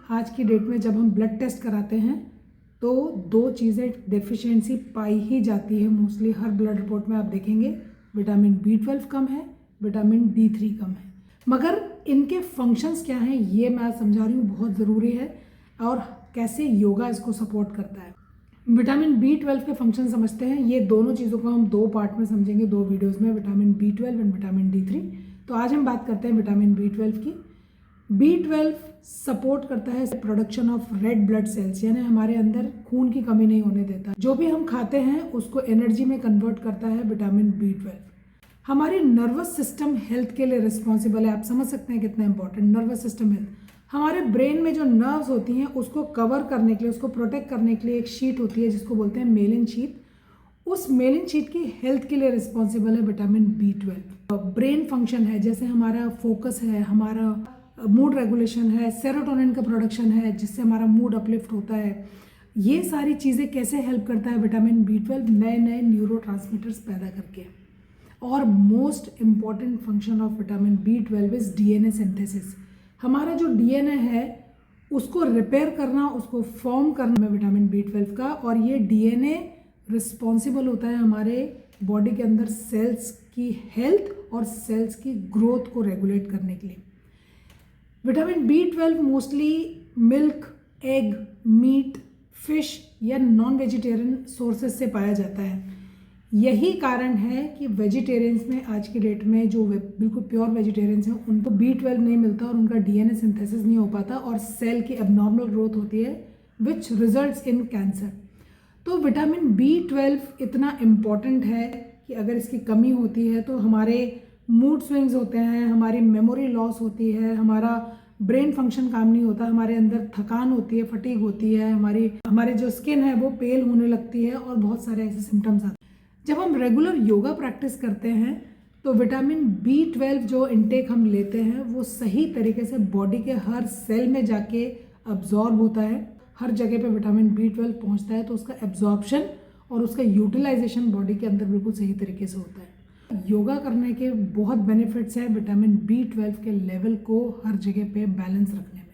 आज की डेट में जब हम ब्लड टेस्ट कराते हैं तो 2 चीज़ें डेफिशिएंसी पाई ही जाती है मोस्टली। हर ब्लड रिपोर्ट में आप देखेंगे विटामिन B12 कम है, विटामिन D3 कम है। मगर इनके फंक्शंस क्या हैं ये मैं समझा रही हूँ, बहुत ज़रूरी है, और कैसे योगा इसको सपोर्ट करता है। विटामिन B12 के फंक्शन समझते हैं। ये दोनों चीज़ों को हम 2 पार्ट में समझेंगे, 2 वीडियोस में, vitamin B12 and vitamin D3। तो आज हम बात करते हैं विटामिन B12 की। B12 सपोर्ट करता है production of red blood cells, यानी हमारे अंदर खून की कमी नहीं होने देता। जो भी हम खाते हैं उसको एनर्जी में कन्वर्ट करता है विटामिन B12। हमारी नर्वस सिस्टम हेल्थ के लिए रिस्पॉन्सिबल है। आप समझ सकते हैं कितना इंपॉर्टेंट नर्वस सिस्टम हेल्थ। हमारे ब्रेन में जो नर्व्स होती हैं उसको कवर करने के लिए, उसको प्रोटेक्ट करने के लिए एक शीट होती है जिसको बोलते हैं मेलिन शीट। उस मेलिन शीट की हेल्थ के लिए रिस्पॉन्सिबल है विटामिन B12। ब्रेन फंक्शन है, जैसे हमारा फोकस है, हमारा मूड रेगुलेशन है, सेरोटोनिन का प्रोडक्शन है जिससे हमारा मूड अपलिफ्ट होता है। ये सारी चीज़ें कैसे हेल्प करता है विटामिन B12? नए नए न्यूरोट्रांसमीटर्स पैदा करके। और most important function of vitamin B12 is DNA synthesis. हमारा जो DNA है उसको रिपेयर करना, उसको फॉर्म करना में विटामिन B12 का, और ये DNA रिस्पॉन्सिबल होता है हमारे बॉडी के अंदर सेल्स की हेल्थ और सेल्स की ग्रोथ को रेगुलेट करने के लिए। Vitamin B12 mostly milk, egg, meat, fish या नॉन वेजिटेरियन सोर्सेज से पाया जाता है। यही कारण है कि वेजिटेरियंस में आज की डेट में जो बिल्कुल प्योर वेजिटेरियंस हैं उनको B12 नहीं मिलता और उनका DNA सिंथेसिस नहीं हो पाता और सेल की एबनॉर्मल ग्रोथ होती है विच रिजल्ट्स इन कैंसर। तो विटामिन B12 इतना इम्पॉर्टेंट है कि अगर इसकी कमी होती है तो हमारे मूड स्विंग्स होते हैं, हमारी मेमोरी लॉस होती है, हमारा ब्रेन फंक्शन काम नहीं होता, हमारे अंदर थकान होती है, फटीग होती है, हमारी जो स्किन है वो पेल होने लगती है और बहुत सारे ऐसे सिम्टम्स आते हैं। जब हम रेगुलर योगा प्रैक्टिस करते हैं तो विटामिन B12 जो इनटेक हम लेते हैं वो सही तरीके से बॉडी के हर सेल में जाके अब्जॉर्ब होता है। हर जगह पे विटामिन B12 पहुंचता है तो उसका एब्जॉर्प्शन और उसका यूटिलाइजेशन बॉडी के अंदर बिल्कुल सही तरीके से होता है। योगा करने के बहुत बेनिफिट्स हैं विटामिन B12 के लेवल को हर जगह पे बैलेंस रखने में।